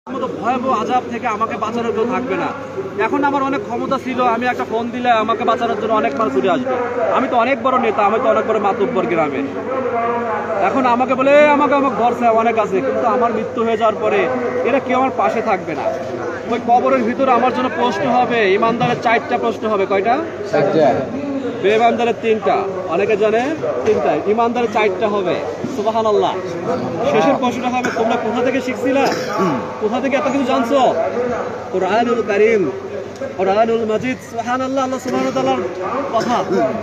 ভয়াবহ আযাব থেকে আমাকে বাঁচানোর কেউ থাকবে না। এখন আমার অনেক ক্ষমতা ছিল, আমি একটা ফোন দিলে আমাকে বাঁচানোর জন্য অনেক মানুষ ছুটে আসবে। আমি তো অনেক বড় নেতা, আমি তো অনেক বড় মাতব্বর গ্রামে। এখন আমাকে বলে আমাকে ভরসা অনেক আছে, কিন্তু আমার মৃত্যু হয়ে যাওয়ার পরে এরা কেউ আমার পাশে থাকবে না। ওই কবরের ভিতরে আমার জন্য প্রশ্ন হবে, ইমানদারের 4টা প্রশ্ন হবে। কয়টা? বেঈমানদারের 3টা, অনেকে জানে 3টা, ইমানদারের 4টা হবে। সুবহানাল্লাহ। শেষের প্রশ্নটা হবে, তোমরা কোথা থেকে শিখছিলা? কোথা থেকে এত কিছু জানছো? কোরআনুল কারীম, কোরআনুল মাজিদ। সুবহানাল্লাহ, আল্লাহ সুবহানাহু ওয়া তাআলার কথা।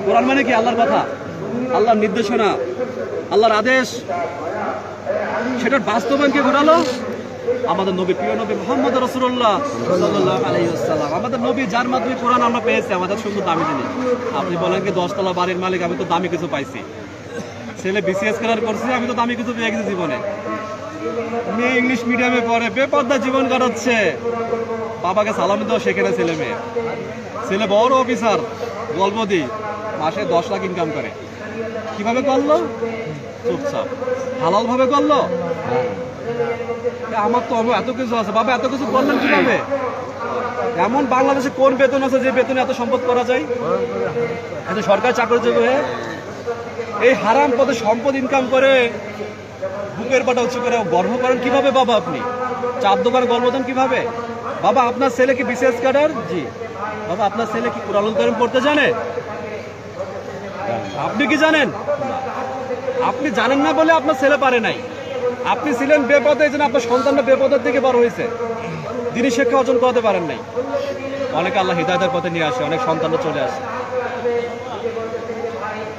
কোরআন মানে কি? আল্লাহর কথা, আল্লাহর নির্দেশনা, আল্লাহর আদেশ। সেটার বাস্তবায়ন কে ঘটালো? আমাদের নবী, প্রিয় নবী মুহাম্মদ রাসূলুল্লাহ সাল্লাল্লাহু আলাইহি ওয়াসাল্লাম। আমাদের নবী, যার মাধ্যমে কোরআন আমরা পেয়েছি, আমাদের সুন্দর দামি জিনিস। আপনি বলেন কি 10 তলা বাড়ির মালিক, আমি তো দামি কিছু পাইছি। ছেলে বিসিএস ক্যারিয়ার করছে, আমি তো দামি কিছু পেয়ে গেছি জীবনে। মেয়ে ইংলিশ মিডিয়ামে পড়ে, বেপর্দা জীবন কাটাচ্ছে। বাবাকে সালাম দেওয়া শেখে না ছেলে মেয়ে। ছেলে বড় অফিসার, গল্পদি, মাসে 10 লাখ ইনকাম করে। কিভাবে করলো? চুপচাপ, হালাল ভাবে করলো। আমার তো এত কিছু আছে। বাবা এত কিছু করলেন কিভাবে? এমন বাংলাদেশে কোন বেতন আছে যে বেতনে এত সম্পদ করা যায়? এত সরকারি চাকরিজীবী হয়ে এই হারাম পথে সম্পদ ইনকাম করে বুকের পাটা উঁচু করে গর্ব করেন কিভাবে? বাবা আপনি 4 দোকান গর্ব দেন কিভাবে? বাবা আপনার ছেলে কি বিসিএস ক্যাডার? জি। বাবা আপনার ছেলে কি কোরআনুল কারীম পড়তে জানে? আপনি কি জানেন? আপনি জানেন না বলে আপনার ছেলে পারে নাই। আপনি ছিলেন বেপথে, এই জন্য আপনার সন্তানটা বেপথের দিকে বড় হয়েছে, দিনী শিক্ষা অর্জন করতে পারেন নাই। অনেকে আল্লাহ হিদায়াতের পথে নিয়ে আসে, অনেক সন্তানরা চলে আসে।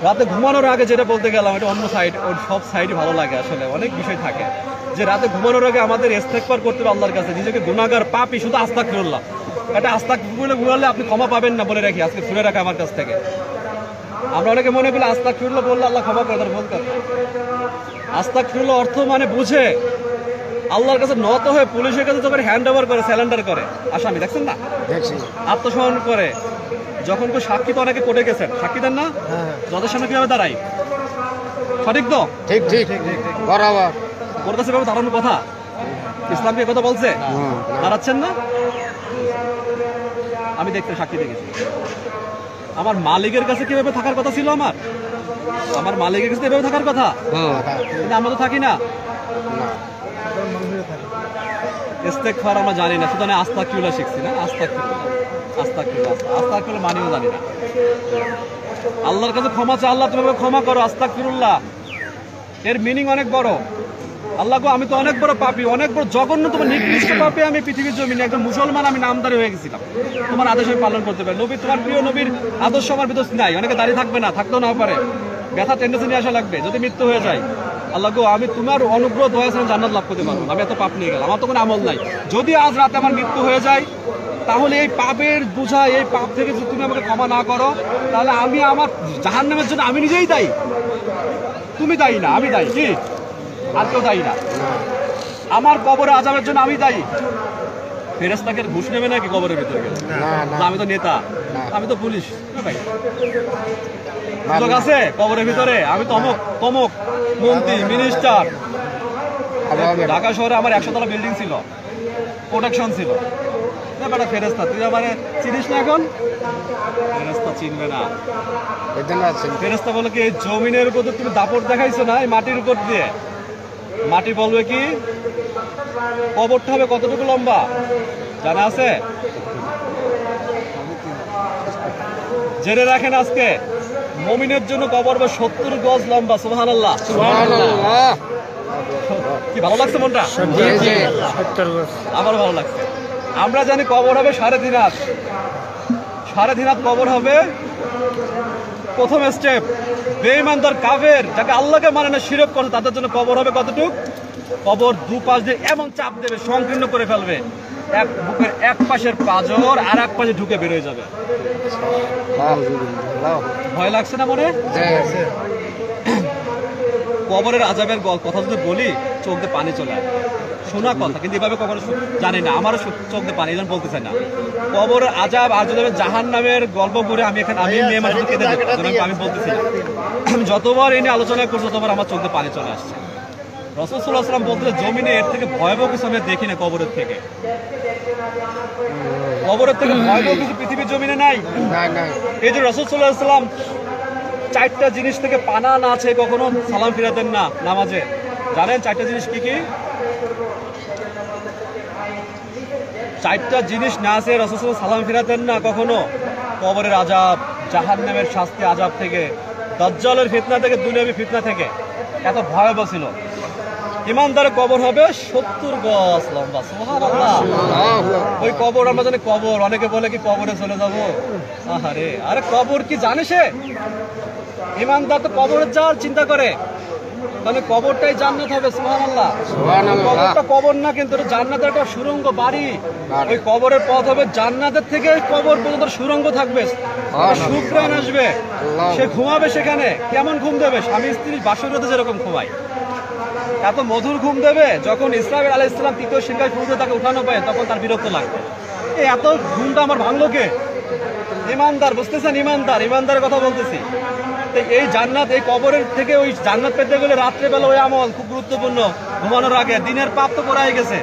রাতে ঘুমানোর আগে যেটা বলতে গেলাম, এটা অন্য সাইড, ওর সব সাইডই ভালো লাগে। আসলে অনেক বিষয় থাকে যে রাতে ঘুমানোর আগে আমাদের ইস্তেগফার করতে হবে আল্লাহর কাছে, নিজেকে গুনাহগার পাপী, শুধু আস্তাগফিরুল্লাহ। এটা আস্তাগফিরুল্লাহ বললে আপনি ক্ষমা পাবেন না, বলে রাখি, আজকে শুনে রাখা আমার কাছ থেকে। আমরা অনেকে মনে করি আস্তাগফিরুল্লাহ বললে আল্লাহ ক্ষমা করে দেন। বলতে আস্তাগফিরুল্লাহ অর্থ মানে বুঝে আল্লাহর কাছে নত হয়ে পুলিশের কাছে যখন হ্যান্ড ওভার করে, স্যালেন্ডার করে আসামি, দেখছেন না? আত্মসমর্পণ করে। যখন কেউ সাক্ষী, তো অনেকে কোর্টে গেছেন, সাক্ষী দেন না? জজের সামনে কিভাবে দাঁড়াই? সঠিক তো? ঠিক ঠিক বরাবর। ওর কাছে ভাবে দাঁড়ানোর কথা। ইসলাম কি কথা বলছে? দাঁড়াচ্ছেন না? আমি দেখতে সাক্ষী দেখেছি। আমার মালিকের কাছে কিভাবে থাকার কথা ছিল? আমার মালিকের কাছে এভাবে থাকার কথা, কিন্তু আমরা তো থাকি না। ইস্তেগফার আমরা জানি না, শুধু আস্তাগফিরুল্লাহ শিখছি না? আস্তাগফিরুল্লাহ মানিও জানি না। আল্লাহর কাছে ক্ষমা চাই, আল্লাহ তুমি ক্ষমা করো, আস্তাগফিরুল্লাহ। এর মিনিং অনেক বড়। আল্লাহ গো, আমি তো অনেক বড় পাপী, অনেক বড় জঘন্য, তোমার নিকৃষ্ট পাপী আমি পৃথিবীর জমিনে। একজন মুসলমান আমি নামদারি হয়ে গেছিলাম, তোমার আদেশ আমি পালন করতে পারি। নবী, তোমার প্রিয় নবীর আদর্শ আমার ভিতর নাই। অনেকে দাঁড়িয়ে থাকবে না, থাকতেও না পারে, ব্যথা টেন্ডেন্সি নিয়ে আসা লাগবে যদি মৃত্যু হয়ে যায়। আল্লাহ গো, আমি তোমার অনুগ্রহ দয়া ছাড়া জান্নাত লাভ করতে পারবো না, আমি এত পাপ নিয়ে গেলাম, আমার তো কোনো আমল নাই। যদি আজ রাতে আমার মৃত্যু হয়ে যায়, তাহলে এই পাপের বোঝা, এই পাপ থেকে যদি তুমি আমাকে ক্ষমা না করো, তাহলে আমি আমার জাহান্নামের জন্য আমি নিজেই দায়ী। তুমি দায়ী না, আমি দায়ী। কি? আর কেউ দায়ী না। আমার কবরে আযাবের জন্য আমি দায়ী। ফেরেশতাকে ঘুষ নেবে নাকি কবরের ভিতরে গেলে? আমি তো নেতা, আমি তো পুলিশ, সুযোগ আছে কবরের ভিতরে? আমি তো তমক মন্ত্রী, মিনিস্টার। ঢাকা শহরে আমার 100 তলা বিল্ডিং ছিল, প্রোটেকশন ছিল। ফেরেশতা, তুই আমার চিনিস না? এখন ফেরেশতা চিনবে না। ফেরেশতা বলে কি, এই জমিনের উপর তুমি দাপট দেখাইছো না, এই মাটির উপর দিয়ে, মাটি বলবে কি কবরটা হবে কতটুকু লম্বা জানা আছে? জেনে রাখেন, আজকে মুমিনের জন্য কবর হবে 70 গজ লম্বা। সুবহানাল্লাহ। কি ভালো লাগছে মনটা? আমার ভালো লাগছে। আমরা জানি কবর হবে 3.5 হাত, 3.5 হাত কবর হবে। প্রথম স্টেপ, বেঈমানদার কাফের, যাকে আল্লাহকে মানে না, শিরক করে, তাদের জন্য কবর হবে কতটুক? কবর দুপাশ দিয়ে এমন চাপ দেবে, সংকীর্ণ করে ফেলবে, বুকের এক পাশের পাঁজর আর এক পাশে ঢুকে বেরোয় যাবে। ভয় লাগছে না মনে? কবরের আযাবের কথা যদি বলি, চোখ দিয়ে পানি চলে আসে। শোনা কথা, কিন্তু এভাবে কখনো জানি না, আমারও চোখ দিয়ে পানি, এই জন্য বলতে চাই না। কবরের আযাব আর যদি জাহান্নামের গল্প করে আমি মেয়ে মানুষ কেঁদে দেবো, আমি বলতেছি না। যতবার এনে আলোচনা করছো, ততবার আমার চোখ দিয়ে পানি চলে আসছে। রাসূল সাল্লাল্লাহু আলাইহি ওয়াসাল্লাম বলতে জমিনে এর থেকে ভয়াবহ কিছু আমি দেখি না কবরের থেকে। কবরের থেকে ভয়াবহ কিছু পৃথিবীর জমিনে নাই। এই যে রাসূল সাল্লাল্লাহু আলাইহি ওয়াসাল্লাম 4টা জিনিস থেকে পানা না আছে কখনো সালাম ফিরাতেন না নামাজে। জানেন 4টা জিনিস কি কি? 4টা জিনিস না আছে রাসূল সাল্লাল্লাহু আলাইহি ওয়াসাল্লাম সালাম ফিরাতেন না কখনো। কবরের আযাব, জাহান্নামের শাস্তি, আযাব থেকে, দাজ্জালের ফিতনা থেকে, দুনিয়াবী ফিতনা থেকে। এত ভয়াবহ ছিল। ইমানদারের কবর হবে 70 গজ লম্বা। সুবহানাল্লাহ। ওই কবর আমরা জানি কবর, অনেকে বলে কি কবরে চলে যাব। আহারে, আরে কবর কি জানে সে? ইমানদার তো কবরের যাওয়ার চিন্তা করে, তাহলে কবরটাই জান্নাত হবে। সুবহানাল্লাহ। কবরটা কবর না, কিন্তু জান্নাতের একটা সুড়ঙ্গ বাড়ি। ওই কবরের পথ হবে জান্নাতের থেকে কবর পর্যন্ত সুড়ঙ্গ থাকবে, সুঘ্রাণ আসবে। সে ঘুমাবে সেখানে। কেমন ঘুম দেবে? স্বামী স্ত্রীর বাসরঘরে যেরকম ঘুমায় এত মধুর ঘুম দেবে। যখন ইসরাফিল আলাইহিস সালাম তৃতীয় সিংহায় ফুঁকে তাকে উঠানো পায় তখন তার বিরক্ত লাগবে, এত ঘুমটা আমার ভাঙলো কে? ইমানদার, বুঝতেছেন? ইমানদারের কথা বলতেছি। এই জান্নাত, এই কবরের থেকে ওই জান্নাত পেতে গেলে রাত্রেবেলা ওই আমল খুব গুরুত্বপূর্ণ। ঘুমানোর আগে দিনের পাপ তো করাই গেছে,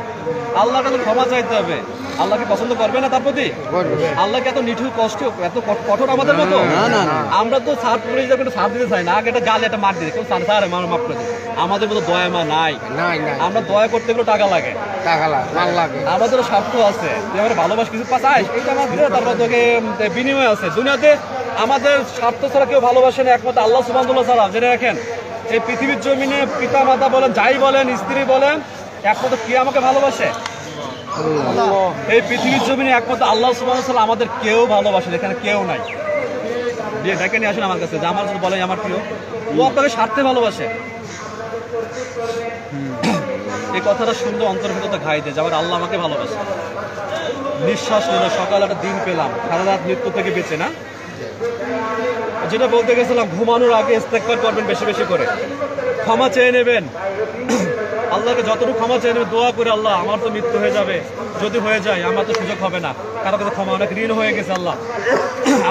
আল্লাহর কাছে ক্ষমা চাইতে হবে। আল্লাহকে পছন্দ করবে না তার প্রতি? আল্লাহকে এত নিঠুর কষ্ট, এত কঠোর আমাদের মতো? আমরা তো সার পুলিশ একটু সার দিতে চাই না, আগে একটা গালে একটা মার দিতে কেউ সার সার মাফ করে দিই। আমাদের মতো দয়া মা নাই। আমরা দয়া করতে গেলে টাকা লাগে, আমাদেরও স্বার্থ আছে। তুই আমার ভালোবাস কিছু চাই, এইটা আমার দিয়ে তারপর তোকে বিনিময় আছে। দুনিয়াতে আমাদের স্বার্থ ছাড়া কেউ ভালোবাসে না, একমাত্র আল্লাহ সুবহানাহু ওয়া তাআলা। জেনে রাখেন, এই পৃথিবীর জমিনে পিতা মাতা বলেন, যাই বলেন, স্ত্রী বলেন, একমাত্র কে আমাকে ভালোবাসে? এই পৃথিবীর জমিনে একমাত্র আল্লাহ সুবহানাহু ওয়া তাআলা। আমাদের কেউ ভালোবাসে, এখানে কেউ নাই। দিয়ে ডেকে নিয়ে আসেন আমার কাছে, যে আমার যদি বলেন আমার প্রিয়, ও আপনাকে স্বার্থে ভালোবাসে। এই কথাটা শুনলে অন্তর ভিতরটা ঘাই দেয় যে আমার আল্লাহ আমাকে ভালোবাসে। নিঃশ্বাস নিল, সকাল একটা দিন পেলাম, সারা রাত মৃত্যু থেকে বেঁচে। না, যেটা বলতে গেছিলাম, ঘুমানোর আগে ইস্তেগফার করবেন বেশি বেশি করে, ক্ষমা চেয়ে নেবেন। আল্লাহকে যতটুকু ক্ষমা চেয়ে নেবেন, দোয়া করে, আল্লাহ আমার তো মৃত্যু হয়ে যাবে, যদি হয়ে যায় আমার তো সুযোগ হবে না, কারো কাছে ক্ষমা অনেক ঋণ হয়ে গেছে, আল্লাহ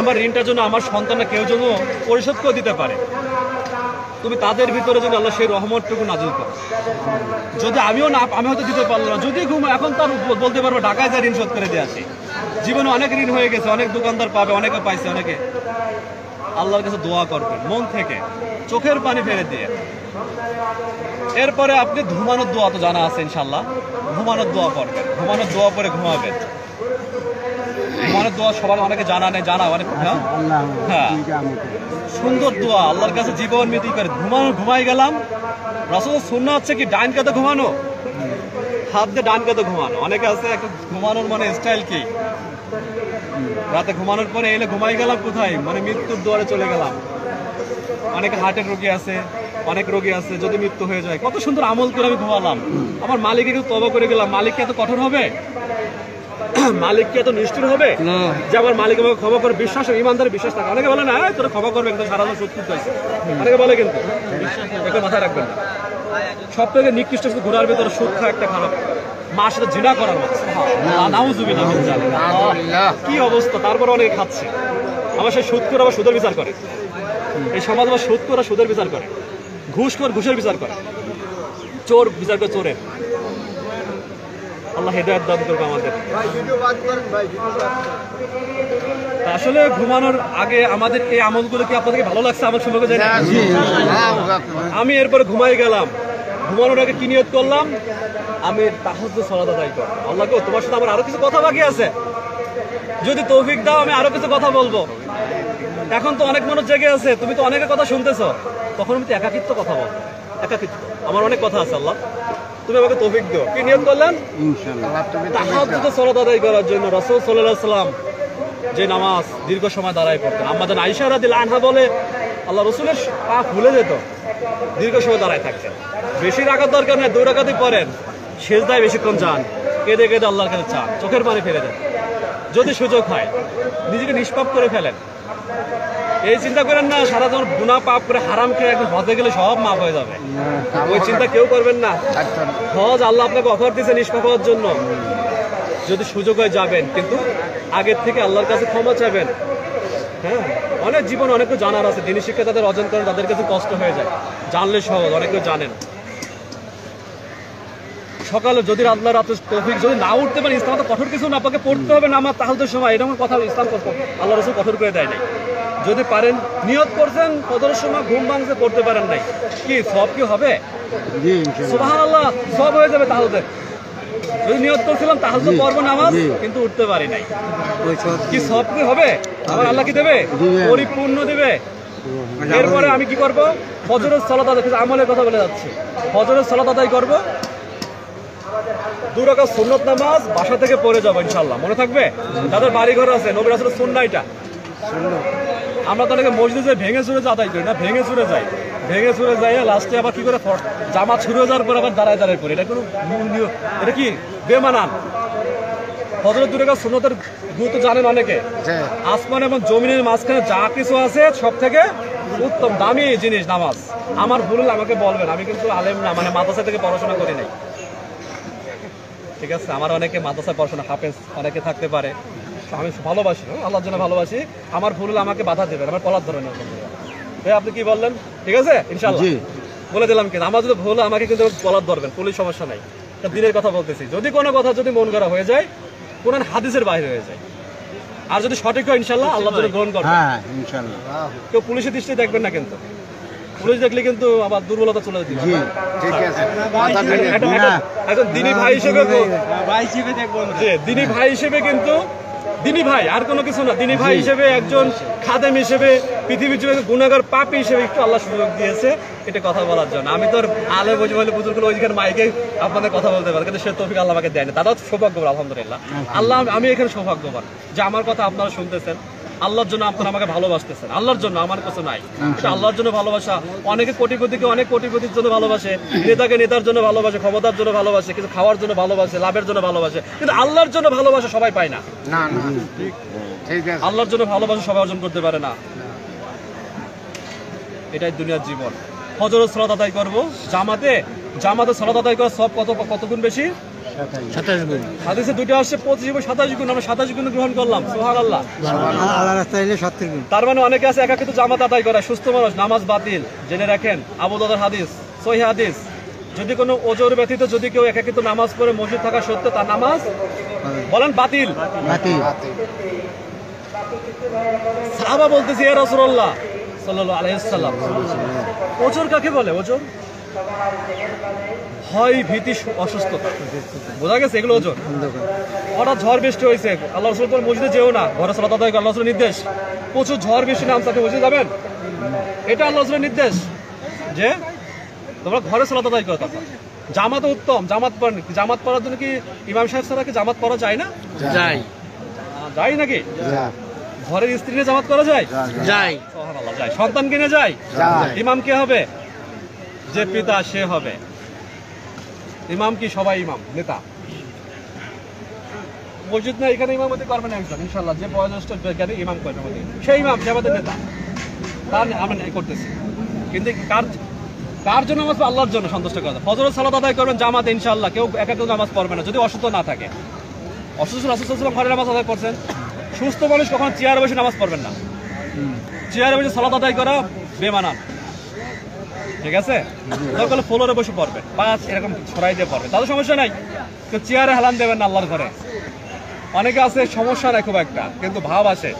আমার ঋণটার জন্য আমার সন্তানরা কেউ যেন পরিশোধ করে দিতে পারে, তুমি তাদের ভিতরে যেন আল্লাহ সেই রহমতটুকু নাজিল করো। যদি আমিও না, আমি হয়তো দিতে পারলাম না, যদি ঘুম এখন তার বলতে পারবো ঢাকায় যা ঋণ শোধ করে দিয়ে আসি। জীবনে অনেক ঋণ হয়ে গেছে, অনেক দোকানদার পাবে, অনেকে পাইছে, অনেকে। আল্লাহর কাছে দোয়া করবেন মন থেকে, চোখের পানি ফেলে দিয়ে। এরপরে আপনি ঘুমানোর দোয়া তো জানা আছে ইনশাল্লাহ, ঘুমানোর দোয়া করবেন, ঘুমানোর দোয়া পরে ঘুমাবেন। ঘুমানোর দোয়া সবার অনেকে জানা নেই, জানা অনেক। হ্যাঁ, সুন্দর দোয়া, আল্লাহর কাছে জীবন মিতি করে ঘুমাই গেলাম। রাসূলের সুন্নাহ হচ্ছে কি ডাইন কাঁধে ঘুমানো, হাত দিয়ে ডান কাঁধে ঘুমানো। অনেকে আছে একটা ঘুমানোর মানে স্টাইল কি, রাতে ঘুমানোর পরে এলে ঘুমাই গেলাম কোথায়, মানে মৃত্যুর দুয়ারে চলে গেলাম। অনেকে হার্টের রোগী আছে, অনেক রোগী আছে, যদি মৃত্যু হয়ে যায়, কত সুন্দর আমল করে আমি ঘুমালাম, আমার মালিক একটু তওবা করে গেলাম। মালিক কি এত কঠোর হবে? মালিক কি এত নিষ্ঠুর হবে যে আমার মালিক আমাকে ক্ষমা করে? বিশ্বাস, ইমানদারের বিশ্বাস থাকে। অনেকে বলে না তোরা ক্ষমা করবে, কিন্তু সারা সুদ করতেছে, অনেকে বলে, কিন্তু এটা মাথায় রাখবেন না। সব থেকে নিকৃষ্ট ঘোরার ভিতরে সুদ খাওয়া একটা খারাপ, মার সাথে জিনা করার মতো। কি অবস্থা! তারপর অনেকে খাচ্ছে। আমার সেই সুদ করে আবার সুদের বিচার করে, এই সমাজ আবার সুদ করে সুদের বিচার করে, ঘুষ করে ঘুষের বিচার করে, চোর বিচার করে চোরের। আল্লাহ হেদায়েত দান করবে আমাদের। আসলে ঘুমানোর আগে আমাদের এই আমলগুলো কি আপনাদের ভালো লাগছে? আমার সম্পর্কে জানি, আমি এরপরে ঘুমাই গেলাম। ঘুমানোর আগে কি নিয়ত করলাম? আমি তাহাজ্জুদ সালাত আদায় করব। আল্লাহকে, তোমার সাথে আমার আরো কিছু কথা বাকি আছে, যদি তৌফিক দাও আমি আরো কিছু কথা বলবো। এখন তো অনেক মানুষ জেগে আছে, তুমি তো অনেকের কথা শুনতেছো, তখন আমি তো একাকিত্ব কথা বলবো। একাকিত্ব, আমার অনেক কথা আছে, আল্লাহ তুমি আমাকে তৌফিক দিও। কি নিয়ত করলেন? তাহাজ্জুদ সালাত আদায় করার জন্য। রাসূল সাল্লাল্লাহু আলাইহি ওয়াসাল্লাম যে নামাজ দীর্ঘ সময় দাঁড়ায় পড়তেন, আম্মা জান আয়েশা রাদিয়াল্লাহু আনহা বলে আল্লাহ রাসূলের পা ফুলে যেত দীর্ঘ সময় দাঁড়ায় থাকতেন। বেশি রাখার দরকার নেই, 2 রাকাতই পড়েন, সেজদায় বেশিক্ষণ যান, কেঁদে কেঁদে আল্লাহর কাছে চান, চোখের পানি ফেলে দেন। যদি সুযোগ হয় নিজেকে নিষ্পাপ করে ফেলেন। এই চিন্তা করেন না সারা জীবন গুনাহ পাপ করে হারাম খেয়ে একদিন হজে গেলে সব মাফ হয়ে যাবে, ওই চিন্তা কেউ করবেন না। হজ আল্লাহ আপনাকে অফার দিয়েছে নিষ্পাপ হওয়ার জন্য, যদি সুযোগ হয় যাবেন, কিন্তু আগের থেকে আল্লাহর কাছে ক্ষমা চাইবেন। হ্যাঁ, অনেক জীবন অনেক জানার আছে, দিনী শিক্ষা তাদের অর্জন করেন, তাদের কাছে কষ্ট হয়ে যায়, জানলে সহজ, অনেকেও জানেন। সকালে যদি আল্লাহ রাতে তৌফিক যদি না উঠতে পারেন, ইসলাম তো কঠোর কিছু না, আপনাকে পড়তে হবে না আমার তাহাজ্জুদের সময়, এরকম কথা ইসলাম আল্লাহ রাসূল কঠোর করে দেয় নাই। যদি পারেন নিয়ত করছেন ফজরের সময় ঘুম ভাঙছে পড়তে পারেন নাই, কি সব কি হবে? সুবহানাল্লাহ, সব হয়ে যাবে তাহাজ্জুদে। যদি নিয়ত করছিলাম তাহাজ্জুদ পড়ব নামাজ কিন্তু উঠতে পারি নাই, কি সব কি হবে? আমার আল্লাহ কি দেবে? পরিপূর্ণ দেবে। এরপরে আমি কি করব? ফজরের সালাত আদায়, আমলের কথা বলে যাচ্ছি। ফজরের সালাত আদায় করব, 2 রাকাত সুন্নত নামাজ বাসা থেকে পড়ে যাবো ইনশাআল্লাহ। মনে থাকবে? যাদের বাড়ি ঘর আছে, নবী রাসূলের সুন্নাহ এটা। আমরা তো অনেকে মসজিদে ভেঙে চুরে আদায় করি না, ভেঙে চুরে যাই, ভেঙে চুরে যাই লাস্টে আবার কি করে জামাত শুরু হয়ে যাওয়ার পর আবার দাঁড়ায় দাঁড়ায় করি, এটা কোনো এটা কি বেমানান। ফজরের 2 রাকাত সুন্নতের গুরুত্ব জানেন অনেকে। আসমান এবং জমিনের মাঝখানে যা কিছু আছে সব থেকে উত্তম দামি জিনিস নামাজ। আমার ভুল আমাকে বলবেন, আমি কিন্তু আলেম না, মানে মাদ্রাসা থেকে পড়াশোনা করি নাই, ঠিক আছে? আমার অনেকে মাদ্রাসায় পড়াশোনা হাফেজ অনেকে থাকতে পারে, আমি ভালোবাসি, আল্লাহর জন্য ভালোবাসি। আমার ভুল আমাকে বাধা দেবেন, আমার কলার ধরে নেবেন। আপনি কি বললেন? ঠিক আছে ইনশাআল্লাহ বলে দিলাম, কিন্তু আমার যদি ভুল আমাকে কিন্তু কলার ধরবেন, পুলিশ সমস্যা নাই। দিনের কথা বলতেছি, যদি কোনো কথা যদি মন করা হয়ে যায়, কোরআন হাদিসের বাইরে হয়ে যায়, আর যদি সঠিক হয় ইনশাআল্লাহ আল্লাহ যদি গ্রহণ করবেন। হ্যাঁ ইনশাআল্লাহ। কেউ পুলিশের দৃষ্টি দেখবেন না, কিন্তু পুলিশ দেখলে কিন্তু আবার দুর্বলতা চলে যাবে। ঠিক আছে, একজন দিনী ভাই হিসেবে দিনী ভাই হিসেবে কিন্তু দিনী ভাই আর কোনো কিছু না, দিনী ভাই হিসেবে একজন খাদেম হিসেবে পৃথিবীর জন্য গুনাহগার পাপী হিসেবে একটু আল্লাহ সুযোগ দিয়েছে এটা কথা বলার জন্য। আমি তো আলে বসে বলে বুজুর্গগুলো ওইখানে মাইকে আপনাদের কথা বলতে পারে, কিন্তু সে তৌফিক আল্লাহ আমাকে দেয়নি। দাদা সৌভাগ্যবান আলহামদুলিল্লাহ, আল্লাহ আমি এখানে সৌভাগ্যবান যে আমার কথা আপনারা শুনতেছেন, আল্লাহর জন্য আপনারা আমাকে ভালোবাসতেছেন, আল্লাহর জন্য, আমার কিছু নাই। আল্লাহর জন্য ভালোবাসা। অনেকে কোটিপতিকে অনেক কোটিপতির জন্য ভালোবাসে, নেতাকে নেতার জন্য ভালোবাসে, ক্ষমতার জন্য ভালোবাসে, কিছু খাওয়ার জন্য ভালোবাসে, লাভের জন্য ভালোবাসে, কিন্তু আল্লাহর জন্য ভালোবাসা সবাই পায় না। আল্লাহর জন্য ভালোবাসা সবাই অর্জন করতে পারে না, এটাই দুনিয়ার জীবন। ফজরের সালাত আদায় করবো জামাতে, জামাতে সালাত আদায় করার সব কত গুণ বেশি? 27 গুণ। হাদিসে দুটো আসছে 25 এবং 27 গুণ, আমরা 27 গুণ গ্রহণ করলাম। সুবহানাল্লাহ। আল্লাহর রাস্তায় 70 গুণ। তার মানে অনেকে আছে একাকিত্ব জামাত আদায় করে, সুস্থ মানুষ, নামাজ বাতিল। জেনে রাখেন আবু দাউদের হাদিস, সহিহ হাদিস, যদি কোনো ওজর ব্যতীত যদি কেউ একাকিত্ব নামাজ পড়ে মসজিদ থাকা সত্ত্বেও তার নামাজ বলেন বাতিল। সাহাবা বলতেছে ইয়া রাসূলুল্লাহ সাল্লাল্লাহু আলাইহি ওয়াসাল্লাম, ওজর কাকে বলে? ওজর ভয়, ভীতি, অসুস্থতা, বোঝা গেছে এগুলো ওজর। হঠাৎ ঝড় বৃষ্টি হয়েছে, আল্লাহ রাসূল তো মসজিদে যেও না, ঘরে সালাত আদায় করো, আল্লাহ রাসূলের নির্দেশ। প্রচুর ঝড় বৃষ্টি নামছে, আপনি মসজিদে যাবেন? এটা আল্লাহ রাসূলের নির্দেশ যে তোমরা ঘরে সালাত আদায় করো। তখন জামাত উত্তম, জামাত পড়ার জন্য কি ইমাম সাহেব ছাড়া কি জামাত পড়া যায় না? যায়। যায় নাকি? ঘরের স্ত্রী নিয়ে জামাত করা যায়? যায়। সুবহানাল্লাহ, যায়। সন্তান কিনে যায়? ইমাম কে হবে? যে পিতা সে হবে ইমাম। কি সবাই ইমাম? নেতা মসজিদ না, এখানে ইমামতি করবেন একজন ইনশাআল্লাহ, যে বয়োজ্যেষ্ঠ জ্ঞানী ইমাম করবে, সেই ইমাম, সে আমাদের নেতা, তার আমরা করতেছি। কিন্তু কার জন্য নামাজ? আল্লাহর জন্য সন্তুষ্ট করা। ফজরের সালাত আদায় করবেন জামাতে ইনশাআল্লাহ, কেউ একাকি নামাজ পড়বে না যদি অসুস্থ না থাকে। অসুস্থ রাসূল সাল্লাল্লাহু আলাইহি ওয়াসাল্লাম ঘরে নামাজ আদায় করছেন। সুস্থ মানুষ কখনো চেয়ারে বসে নামাজ পড়বেন না, চেয়ারে বসে সালাত আদায় করা বেমানান, ঠিক আছে? দরকার ফ্লোরে বসে পড়বেন, পাঁচ এরকম ছড়াই দিয়ে পড়বেন, তাদের সমস্যা নাই, তো চেয়ারে হেলান দেবেন না আল্লাহর ঘরে। অনেকে আছে সমস্যা নাই খুব একটা, কিন্তু ভাব আছে,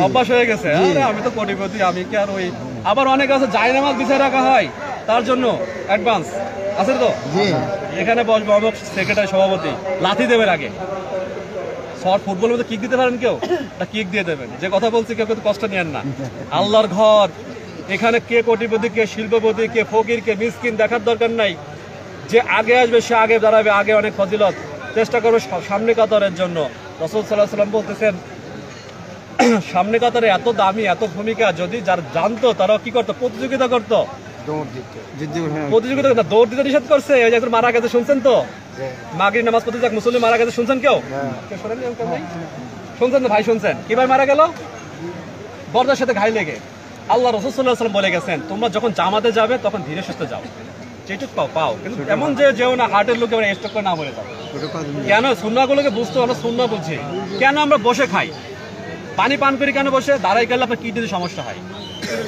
অভ্যাস হয়ে গেছে, আরে আমি তো কোটিপতি, আমি কি আর ওই। আবার অনেকে আছে জায়নামাজ বিছায় রাখা হয়, তার জন্য অ্যাডভান্স আছে তো, এখানে বসবো অমুক সেক্রেটারি সভাপতি, লাথি দেবের আগে। ফুটবলের মধ্যে কিক দিতে পারেন কেউ, তা কিক দিয়ে দেবেন। যে কথা বলছি কেউ কিন্তু কষ্ট নিয়েন না, আল্লাহর ঘর, এখানে কে কোটিপতি, কে শিল্পপতি, কে ফকির, কে মিসকিন দেখার দরকার নাই। যে আগে আসবে সে আগে দাঁড়াবে, আগে অনেক ফজিলত, চেষ্টা করবে সামনে কাতারের জন্য। রাসূল সাল্লাল্লাহু আলাইহি ওয়াসাল্লাম বলতেছেন সামনে কাতারে এত দামি, এত ভূমিকা, যদি যারা জানতো তারাও কি করতো? প্রতিযোগিতা করতো, প্রতিযোগিতা করতো। দৌড় দিতে নিষেধ করছে। ওই যে একজন মারা গেছে শুনছেন তো, মাগরিব নামাজ পড়তে যাক মুসল্লি মারা গেছে, শুনছেন কেউ? শুনছেন তো ভাই? শুনছেন কিভাবে মারা গেল? বর্দার সাথে ঘাই লেগে। আল্লাহ রাসূল সাল্লাল্লাহু আলাইহি ওয়াসাল্লাম বলে গেছেন তোমরা যখন জামাতে যাবে তখন ধীরে সুস্থে যাও, যেটুক পাও, কিন্তু এমন যে যেও না হার্টের লোকে স্ট্রোক করে না মরে যাও। কেন? সুন্নাহগুলোকে বুঝতে, আমরা সুন্নাহ বুঝি। কেন আমরা বসে খাই, পানি পান করি কেন বসে? দাঁড়াই গেলে আপনার কিডনিতে সমস্যা হয়।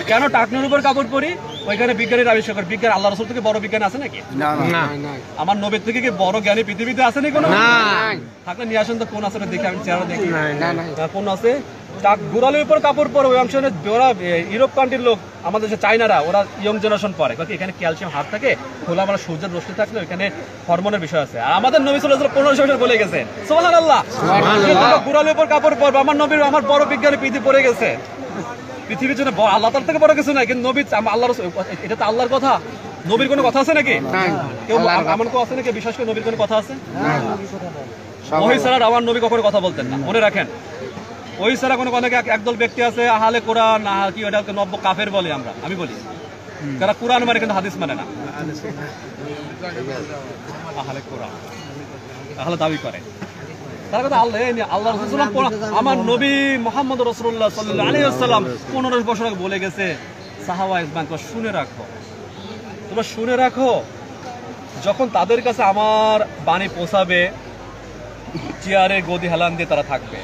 কেন টাকনুর উপর কাপড় পরি? ওইখানে বিজ্ঞানীর আবিষ্কার করে। বিজ্ঞান আল্লাহ রাসূল থেকে বড় বিজ্ঞানী আছে নাকি? আমার নবীর থেকে কি বড় জ্ঞানী পৃথিবীতে আছে নাকি কোনো? থাকলে নিয়ে আসেন তো, কোন আছে দেখি, আমি চেহারা দেখি কোন আছে। গুড়ালের উপর কাপড় পরে ওই অংশে ওরা ইউরোপ কান্ট্রির লোক, আমাদের যে চাইনারা, ওরা ইয়ং জেনারেশন পরে, এখানে ক্যালসিয়াম হার থাকে, খোলা মানে সূর্যের রশ্মি থাকলে ওইখানে হরমোনের বিষয় আছে। আর আমাদের নবী সাল্লাল্লাহু আলাইহি ওয়াসাল্লাম 1500 বছর বলে গেছে সুবহানাল্লাহ, গুড়ালের উপর কাপড় পরবে। আমার নবীর, আমার বড় বিজ্ঞানী পৃথিবী পড়ে গেছে, পৃথিবীর জন্য আল্লাহ তাআলা থেকে বড় কিছু নাই। কিন্তু নবী আল্লাহ, এটা তো আল্লাহর কথা, নবীর কোনো কথা আছে নাকি? কেউ এমন কেউ আছে নাকি বিশ্বাস করে নবীর কোনো কথা আছে? ওহী ছাড়া আমার নবী কখনো কথা বলতেন না, মনে রাখেন। ওই ছাড়া কোনো অনেক একদল ব্যক্তি আছে আহলে কোরআন, কি ওটাকে নব্য কাফের বলে আমরা, আমি বলি, যারা কোরআন মানে কিন্তু হাদিস মানে না, আহলে কোরআন, আহলে দাবি করে। তার কথা আল্লাহ রাসূলুল্লাহ, আমার নবী মুহাম্মদ রাসূলুল্লাহ সাল্লাল্লাহু আলাইহি ওয়াসাল্লাম 15 বছর আগে বলে গেছে, সাহাবা ইজমান, শুনে রাখো, তোমরা শুনে রাখো, যখন তাদের কাছে আমার বাণী পৌঁছাবে, চেয়ারে গদি হেলান দিয়ে তারা থাকবে,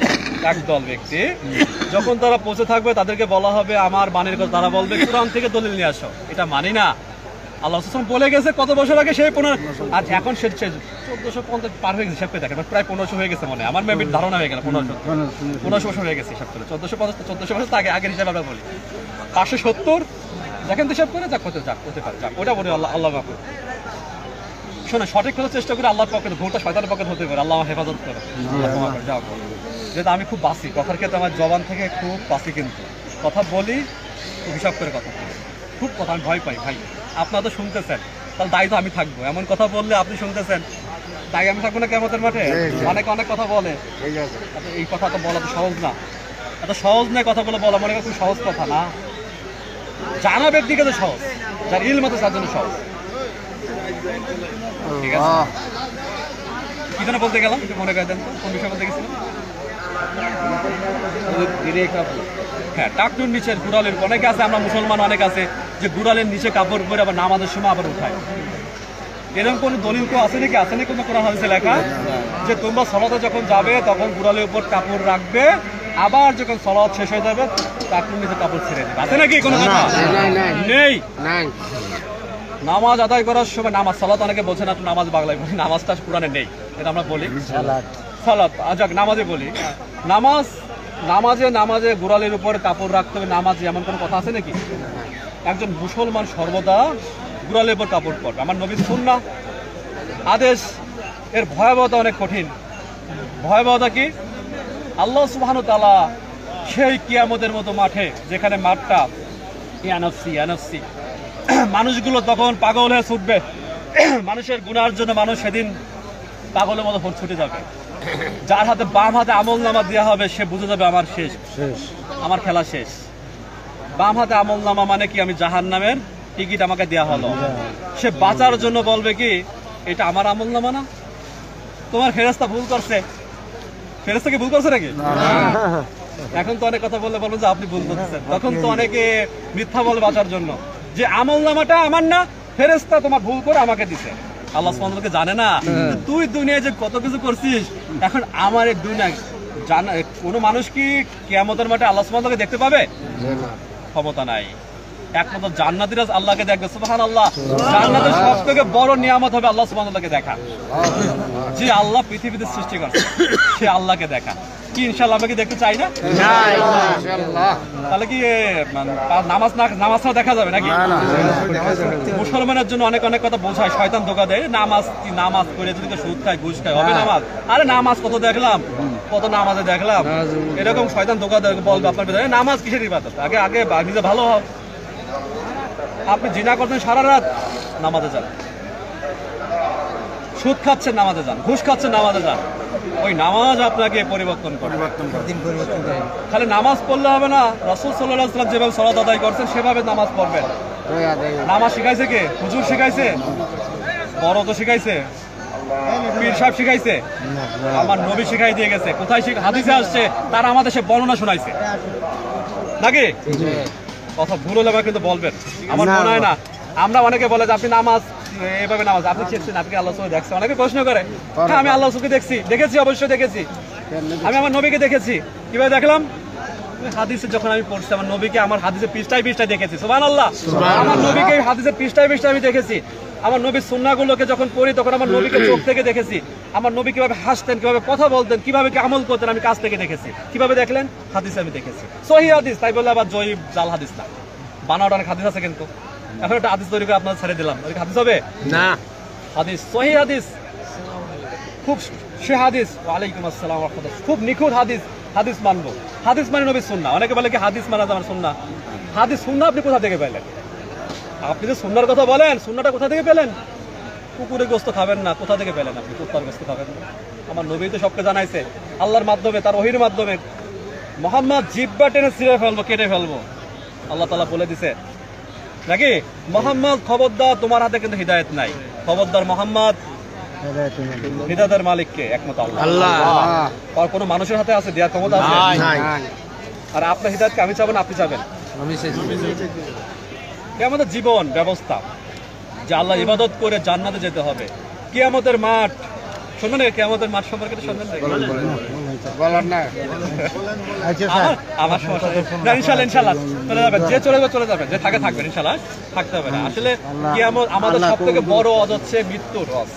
একদল ব্যক্তি যখন তারা পৌঁছে থাকবে, তাদেরকে বলা হবে আমার বাণীর কথা, তারা বলবে কোরআন থেকে দলিল নিয়ে আসো, এটা মানি না। আল্লাহ রাসূল বলে গেছে কত বছর আগে, সেই 15, আজ এখন সে 1450 পার হয়ে গেছে, হিসাব করে দেখেন, প্রায় 1500 হয়ে গেছে মনে, আমার মেবির ধারণা হয়ে গেল 1500 বছর হয়ে গেছে হিসাব করে, 1450 বছর আগে, আগের হিসাবে আমরা বলি 570 দেখেন হিসাব করে, যাক হতে পারে, যাক ওটা বলি আল্লাহ মাফ। শোনো, সঠিক করার চেষ্টা করে, আল্লাহর পক্ষে, ভুলটা শয়তানের পক্ষে হতে পারে, আল্লাহ হেফাজত করে। যেহেতু আমি খুব বাসি কথার ক্ষেত্রে, আমার জবান থেকে খুব বাসি, কিন্তু কথা বলি খুব হিসাব করে কথা বলি, খুব কথা, আমি ভয় পাই ভাই। আপনারা তো শুনতেছেন, তাহলে দায়ী তো আমি থাকবো, এমন কথা বললে আপনি শুনতেছেন, তাই আমি থাকবো না কিয়ামতের মাঠে? অনেক কথা বলে, এই কথা তো বলা তো সহজ না, এত সহজ নয় কথাগুলো বলা, মনে করি খুব সহজ কথা না, জানা ব্যক্তিকে তো সহজ, যার ইলম আছে তার জন্য সহজ। ঠিক আছে, কি জন্য বলতে গেলাম একটু মনে করে দেন তো, কোন বিষয় বলতে গেছিলাম? হ্যাঁ, টাকনুর নিচের গুড়ালের, অনেকে আছে, আমরা মুসলমান অনেক আছে যে গুড়ালের নিচে কাপড় পরে আবার নামাজের সময় আবার উঠায়। এরকম কোনো দলিল কেউ আছে নাকি? আছে নাকি কোনো কোরআন হাদিসে লেখা যে তোমরা সালাতে যখন যাবে তখন গুড়ালের উপর কাপড় রাখবে, আবার যখন সালাত শেষ হয়ে যাবে টাকনুর নিচে কাপড় ছেড়ে দেবে? আছে নাকি কোনো কথা? নেই। নামাজ আদায় করার সময়, নামাজ সালাত অনেকে বলছে না, নামাজ বাংলায় বলি, নামাজটা কোরআনে নেই, এটা আমরা বলি সালাত, যাক নামাজে বলি। নামাজে গোড়ালের উপর কাপড় রাখতে হবে, নামাজে এমন কোনো কথা আছে নাকি? একজন মুসলমান সর্বদা গোড়ালের উপর কাপড় পরবে, আমার নবীর সুন্নাহ আদেশ। এর ভয়াবহতা অনেক কঠিন। ভয়াবহতা কি? আল্লাহ সুবহানাহু ওয়া তাআলা সেই কিয়ামতের মতো মাঠে, যেখানে মাঠটা ইয়ানফসি, মানুষগুলো তখন পাগল হয়ে ছুটবে, মানুষের গুনার জন্য মানুষ সেদিন পাগলের মতো ছুটে যাবে। যার হাতে বাম হাতে আমল নামা দেওয়া হবে, সে বুঝে যাবে আমার শেষ, আমার খেলা শেষ। বাম হাতে আমল নামা মানে কি? আমি জাহান্নামের টিকিট আমাকে দেওয়া হলো। সে বাঁচার জন্য বলবে কি, এটা আমার আমল নামা না, তোমার ফেরেশতা ভুল করছে। ফেরেশতা কি ভুল করছে নাকি? এখন তো অনেক কথা বললে বলবো যে আপনি ভুল করতেছেন। তখন তো অনেকে মিথ্যা বলে বাঁচার জন্য, যে আমল নামাটা আমার না, ফেরেশতা তোমার ভুল করে আমাকে দিছে। আল্লাহ সুবহানাহু ওয়া তাআলা জানে না তুই দুনিয়ায় যে কত কিছু করছিস। এখন আমার এই দুনিয়ায় জানা, কোনো মানুষ কি কিয়ামতের মাঠে আল্লাহ সুবহানাহু ওয়া তাআলাকে দেখতে পাবে? ক্ষমতা নাই। একমাত্র জান্নাতীরা আল্লাহকে দেখবে। সুবহানাল্লাহ। জান্নাতের সবথেকে বড় নিয়ামত হবে আল্লাহ সুবহানাহু ওয়া তাআলাকে দেখা। যে আল্লাহ পৃথিবীতে সৃষ্টি করেছে সে আল্লাহকে দেখা। কি ইনশাআল্লাহ আমরা কি দেখতে চাই না? ইনশাআল্লাহ। তাহলে কি নামাজ দেখা যাবে নাকি? মুসলমানের জন্য অনেক কথা বোঝায়, শয়তান ধোঁকা দেয়। নামাজ করে যদি সুদ খায়, ঘুষ খায়, হবে নামাজ? আরে নামাজ কত দেখলাম, কত নামাজে দেখলাম, এরকম শয়তান ধোঁকা দেয়, বলবে আপনার ভিতরে নামাজ কিসের ইবাদত? আগে নিজে ভালো হও। আপনি জিনা করছেন সারা রাত, নামাজে যান। সুদ খাচ্ছেন, নামাজে যান। ঘুষ খাচ্ছেন, নামাজে যান। ওই নামাজ আপনাকে পরিবর্তন করে। খালি নামাজ পড়লে হবে না, রাসূল সাল্লাল্লাহু আলাইহি ওয়াসাল্লাম যেভাবে সালাত আদায় করছেন সেভাবে নামাজ পড়বেন। নামাজ শিখাইছে কে? হুজুর শিখাইছে? বড় তো শিখাইছে? পীর সাহেব শিখাইছে? আমার নবী শিখাই দিয়ে গেছে। কোথায় হাদিসে আসছে তার আমাদের সে বর্ণনা শোনাইছে নাকি? কথা ভুল হলে কিন্তু বলবেন। আমার মনে হয় না, আমরা অনেকে বলে যে আপনি নামাজ এভাবে নামাজ আপনি শিখছেন, আপনি আল্লাহ রাসূলকে দেখছেন। অনেকে প্রশ্ন করে, হ্যাঁ আমি আল্লাহ রাসূলকে দেখেছি, অবশ্যই দেখেছি। আমি আমার নবীকে দেখেছি। কিভাবে দেখলাম? হাদিসে যখন আমি পড়ছি আমার নবীকে আমার হাদিসে পৃষ্ঠায় দেখেছি, সুবহানাল্লাহ। আমার নবীকে হাদিসে পৃষ্ঠায় আমি দেখেছি। আমার নবীর সুন্নাহগুলোকে যখন পড়ি তখন আমার নবীকে চোখ থেকে দেখেছি। আমার নবী কিভাবে হাসতেন, কিভাবে কথা বলতেন, কিভাবে কি আমল করতেন আমি কাছ থেকে দেখেছি। কিভাবে দেখলেন? হাদিসে আমি দেখেছি। সহিহ হাদিস, তাই বলে আবার জয়ীব জাল হাদিস না, বানাওয়াটা অনেক হাদিস আছে কিন্তু। এখন একটা হাদিস তৈরি করে আপনার ছেড়ে দিলাম, হাদিস হবে না, হাদিস সহিহ হাদিস, খুব সে হাদিস। ওয়ালাইকুম আসসালাম ওয়া রাহমাতুল্লাহ। খুব নিখুঁত হাদিস মানবো। হাদিস মানে নবীর সুন্নাহ। অনেকে বলে কি হাদিস মানা আমার সুন্নাহ। হাদিস সুন্নাহ আপনি কোথা থেকে পেলেন? আপনি যে সুন্নাহর কথা বলেন, সুন্নাহটা কোথা থেকে পেলেন? কুকুরের গোস্ত খাবেন না, কোথা থেকে পেলেন আপনি? কুত্তার গোস্ত খাবেন না। আমার নবী তো সবকে জানাইছে আল্লাহর মাধ্যমে, তার ওহীর মাধ্যমে। মুহাম্মদ জিহ্বা টেনে ছিঁড়ে ফেলবো, কেটে ফেলবো, আল্লাহ তাআলা বলে দিছে নাকি? মুহাম্মদ খবরদার, তোমার হাতে কিন্তু হিদায়াত নাই। খবরদার মুহাম্মদ, হিদায়াতের মালিক কে? একমাত্র আল্লাহ। আর কোনো মানুষের হাতে আছে দেওয়ার ক্ষমতা আছে? আর আপনার হিদায়াতকে আমি চাবেন, আপনি চাবেন? কিয়ামতের জীবন ব্যবস্থা যে আল্লাহ ইবাদত করে জান্নাতে যেতে হবে। কিয়ামতের মাঠ শুনবেন, কিয়ামতের মাঠ সম্পর্কে শুনবেন না? আমার সমস্যা না, ইনশাআল্লাহ চলে যাবেন। যে চলে যাবেন, যে থাকবেন, ইনশাআল্লাহ থাকতে হবে না। আসলে কিয়ামত আমাদের সবথেকে বড় অজ হচ্ছে মৃত্যুর রস।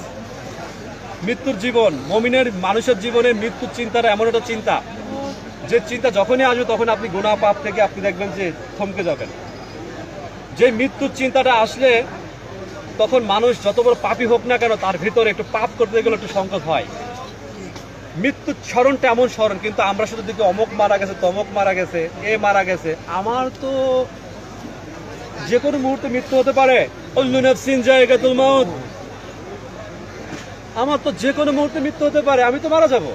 মৃত্যুর জীবন, মুমিনের মানুষের জীবনে মৃত্যুর চিন্তাটা এমন একটা চিন্তা যে চিন্তা যখনই আসবে তখন আপনি গুনাহ পাপ থেকে আপনি দেখবেন যে থমকে যাবেন। যে মৃত্যুর চিন্তাটা আসলে তখন মানুষ যত বড় পাপী হোক না কেন তার ভিতরে একটু পাপ করতে গেলে একটু সংকট হয়। মৃত্যুর স্মরণটা এমন স্মরণ, কিন্তু আমরা শুধু দেখি অমুক মারা গেছে, তমুক মারা গেছে, এ মারা গেছে। আমার তো যে কোনো মুহূর্তে মৃত্যু হতে পারে। কুল্লু নাফসিন যায়গাতুল মাউত, আমার তো যে কোনো মুহূর্তে মৃত্যু হতে পারে, আমি তো মারা যাব।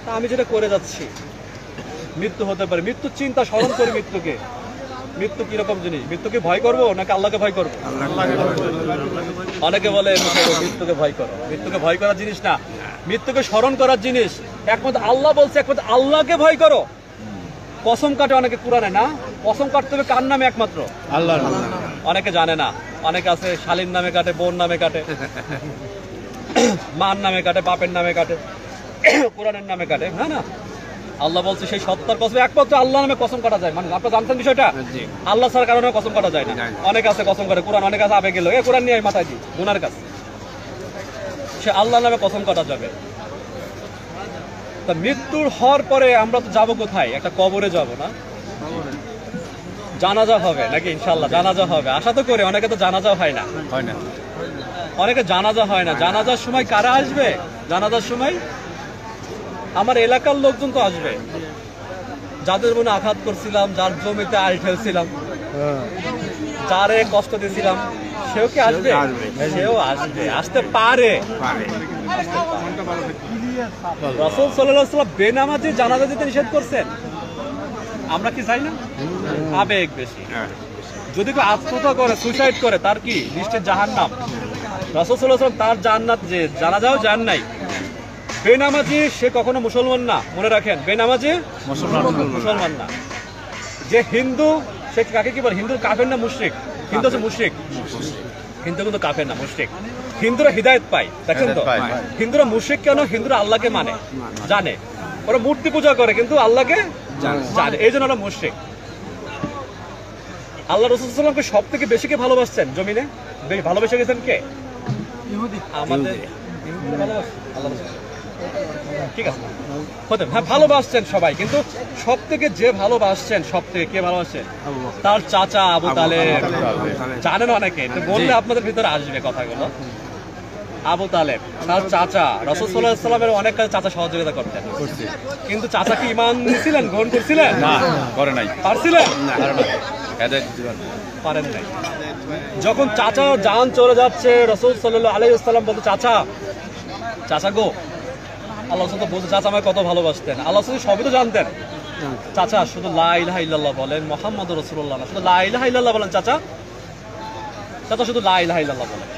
তা আমি যেটা করে যাচ্ছি, মৃত্যু হতে পারে, মৃত্যুর চিন্তা স্মরণ করি মৃত্যুকে। মৃত্যু কিরকম জিনিস? মৃত্যুকে ভয় করবো নাকি আল্লাহকে ভয় করবো? অনেকে বলে মৃত্যুকে ভয় করো। মৃত্যুকে ভয় করার জিনিস না, মৃত্যুকে স্মরণ করার জিনিস। একমাত্র আল্লাহ বলছে, একমাত্র আল্লাহকে ভয় করো। কসম কাটে অনেকে কুরআনে, না কসম কাটতে হবে কার নামে? একমাত্র আল্লাহ। অনেকে জানে না, অনেকে আছে শালীর নামে কাটে, বোন নামে কাটে, মার নামে কাটে, বাপের নামে কাটে, কোরআনের নামে কাটে। না না, আল্লাহ বলছে সেই সত্তার কসম একমাত্র আল্লাহ নামে কসম কাটা যায়। মানে আপনারা জানতেন বিষয়টা? আল্লাহ ছাড়া কারণে কসম কাটা যায় না। অনেক আছে কসম করে কোরআন, অনেক আছে আবেগে গেল কোরআন নিয়ে মাথায় দিই গুনার কাছে। সে আল্লাহ নামে কসম কাটা যাবে। তা মৃত্যুর হওয়ার পরে আমরা তো যাবো কোথায়? একটা কবরে যাব না? জানাজা হবে নাকি? ইনশাআল্লাহ জানাজা হবে, আশা তো করি। অনেকে তো জানাজা হয় না, অনেকে জানাজা হয় না। জানাজার সময় কারা আসবে? জানাজার সময় আমার এলাকার লোকজন তো আসবে, যাদের মনে আঘাত করছিলাম, যার জমিতে আল ঠেলছিলাম, যারে কষ্ট দিয়েছিলাম, সেও কি আসবে? সেও আসবে, আসতে পারে। রাসূল সাল্লাল্লাহু আলাইহি ওয়াসাল্লাম বেনামাজি জানাজা দিতে নিষেধ করছেন। আমরা কি চাই না? আবেগ বেশি। যদি কেউ আত্মহত্যা করে, সুইসাইড করে, তার কি নিশ্চিত জাহান্নাম। রাসূল সাল্লাল্লাহু আলাইহি ওয়াসাল্লাম তার জান্নাত যে জানাজাও যান নাই। বেনামাজি সে কখনো মুসলমান না, মনে রাখেন। বেনামাজি মুসলমান না। যে হিন্দু সে কাকে কি বলে? হিন্দু কাফের না মুশরিক? হিন্দু হচ্ছে মুশরিক। হিন্দু কিন্তু কাফের না, মুশরিক। হিন্দুরা হিদায়াত পায়, দেখেন তো। হিন্দুরা মুশরিক কেন? হিন্দুরা আল্লাহকে মানে, জানে। ওরা মূর্তি পূজা করে কিন্তু আল্লাহকে জানে, এই জন্য ওরা মুশরিক। আল্লাহ রাসূল সাল্লাল্লাহু আলাইহি ওয়াসাল্লামকে সব থেকে বেশি কে ভালোবাসছেন জমিনে? ভালোবেসে গেছেন কে? আমাদের আল্লাহ। ঠিক আছে, হতে হ্যাঁ ভালোবাসছেন সবাই, কিন্তু সব থেকে যে ভালোবাসছেন, সব থেকে কে ভালোবাসেন? তার চাচা আবু তালেব। জানেন অনেকে, তো বললে আপনাদের ভিতরে আসবে কথাগুলো। আবু তালেব তার চাচা। রাসূল সাল্লাল্লাহু আলাইহি ওয়াসাল্লামের অনেক কাজে চাচা সহযোগিতা করতেন, কিন্তু চাচা কি ঈমান নিয়েছিলেন, গ্রহণ করছিলেন? না, করে নাই। পারছিলেন? পারেন নাই। যখন চাচা জান চলে যাচ্ছে, রাসূল সাল্লাল্লাহু আলাইহি ওয়াসাল্লাম বলতে, চাচা, চাচা গো, আল্লাহ তো বলতে চাচা আমায় কত ভালোবাসতেন। আল্লাহ সবই তো জানতেন। চাচা শুধু লা ইলাহা ইল্লাল্লাহ বলেন, মুহাম্মাদুর রাসূলুল্লাহ না, শুধু লা ইলাহা ইল্লাল্লাহ বলেন চাচা। চাচা শুধু লা ইলাহা ইল্লাল্লাহ বলেন।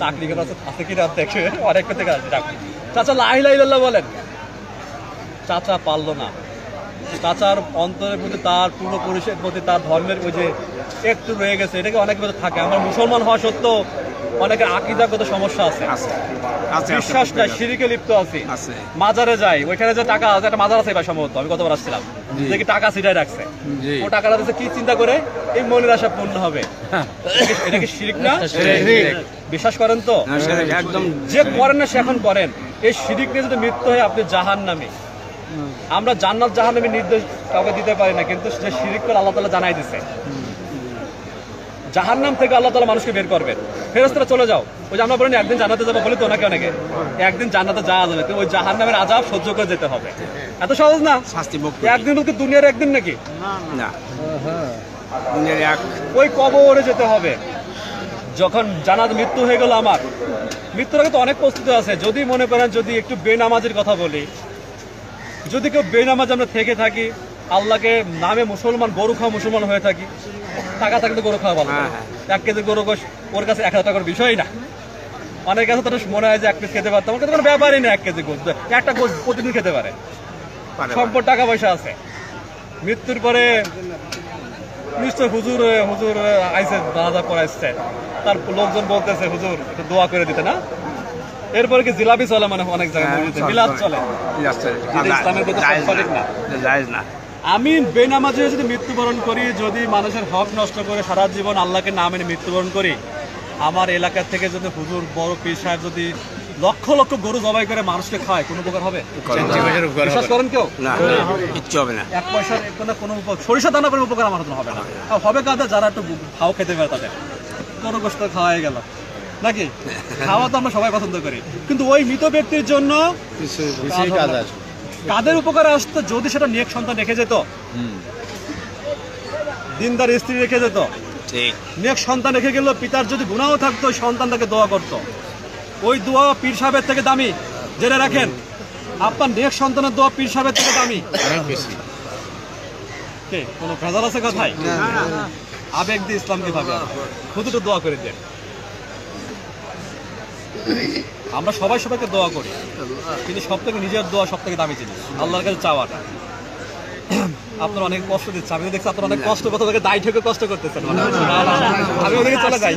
চাকরি করে আছে কিনা দেখে অনেক থেকে আসবে চাকরি। চাচা লা ইলাহা ইল্লাল্লাহ বলেন। চাচা পারলো না। চাচার অন্তরের প্রতি, তার পূর্বপুরুষের প্রতি, তার ধর্মের ওই যে একটু রয়ে গেছে, এটাকে অনেক থাকে। আমার মুসলমান হওয়া সত্ত্বেও অনেকের আকীদাগত সমস্যা আছে, বিশ্বাস নাই, শিরকে লিপ্ত আছে, মাজারে যায়, ওইখানে যে টাকা আছে, একটা মাজার আছে ভাই সম্ভবত, আমি কতবার আসছিলাম, দেখি টাকা ছিটাই রাখছে, ও টাকাটা দিচ্ছে কি চিন্তা করে এই মনের আশা পূর্ণ হবে। এটা কি শিরক না? বিশ্বাস করেন তো? একদম যে করেন না সে এখন করেন। এই শিরক নিয়ে যদি মৃত্যু হয় আপনি জাহান্নামী। আমরা জান্নাত জাহান্নামের নির্দেশ কাউকে দিতে পারি না, কিন্তু যে শিরক করে আল্লাহ তাআলা জানাই দিচ্ছে জাহান্নাম থেকে আল্লাহ তাআলা মানুষকে বের করবেন। ফেরেশতারা চলে যাও, ওই যে আমরা বলি একদিন জান্নাতে যাবো বলি তো নাকি অনেকে, একদিন জান্নাতে যাওয়া যাবে, ওই জাহান্নামের আযাব সহ্য করে যেতে হবে। এত সহজ না শাস্তি মুক্তি। একদিন বলতে দুনিয়ার একদিন নাকি না, দুনিয়ার এক ওই কবরে যেতে হবে। যখন জানাজ মৃত্যু হয়ে গেল, আমার মৃত্যুর আগে তো অনেক প্রস্তুতি আছে। যদি মনে করেন যদি একটু বেনামাজের কথা বলি, যদি কেউ বেনামাজ আমরা থেকে থাকি, আল্লাহকে নামে মুসলমান, গরু খাওয়া মুসলমান হয়ে থাকি, টাকা থাকলে গরু খাওয়া ভালো। 1 কেজি গরু গোশ ওর কাছে 1000 টাকার বিষয় না। অনেক কাছে তো মনে হয় যে 1 পিস খেতে পারতাম, কোনো ব্যাপারই না। 1 কেজি গোশ, একটা গোশ প্রতিদিন খেতে পারে, সম্পদ টাকা পয়সা আছে। মৃত্যুর পরে নিশ্চয় হুজুর আইসে জানাজা পড়াইছে, তার লোকজন বলতেছে হুজুর একটু দোয়া করে দিতে না। এরপরে কি জিলাপি চলে, মানে অনেক জায়গায় মিলাদ চলে, ইসলামের কথা সঠিক না। আমি বেনামাজে যদি মৃত্যুবরণ করি, যদি মানুষের হক নষ্ট করে সারা জীবন আল্লাহকে না মেনে মৃত্যুবরণ করি, আমার এলাকা থেকে যদি হুজুর বড় পীর সাহেব যদি লক্ষ লক্ষ গরু জবাই করে মানুষকে খায়, কোনো উপকার হবে? বিশ্বাস করেন কেউ? কিচ্ছু হবে না। 1 পয়সার কোনো সরিষা দানা করে উপকার আমার হবে না। হবে কাদের যারা একটু খাও খেতে পারে, তাদের কোনো কষ্ট খাওয়াই গেল নাকি। খাওয়া তো আমরা সবাই পছন্দ করি, কিন্তু ওই মৃত ব্যক্তির জন্য কাদের উপকারে আসতো? যদি সেটা নেক সন্তান রেখে যেত, দিনদার স্ত্রী রেখে যেত, নেক সন্তান রেখে গেল, পিতার যদি গুনাহ থাকতো সন্তানটাকে দোয়া করতো, ওই দোয়া পীর সাহেবের থেকে দামি। জেনে রাখেন, আপনার নেক সন্তানের দোয়া পীর সাহেবের থেকে দামি। কোনো ভেজাল আছে কথায়? আবেগ দিয়ে ইসলাম কিভাবে শুধু তো দোয়া করে দেন। আমরা সবাই সবাইকে দোয়া করি, কিন্তু সব থেকে নিজের দোয়া সব থেকে দামি জিনিস, আল্লাহর কাছে চাওয়াটা। আপনার অনেক কষ্ট দিচ্ছে, আমি দেখছি আপনার অনেক কষ্ট, কথা দায়ী থেকে কষ্ট করতেছেন। আমি ওদিকে চলে যাই।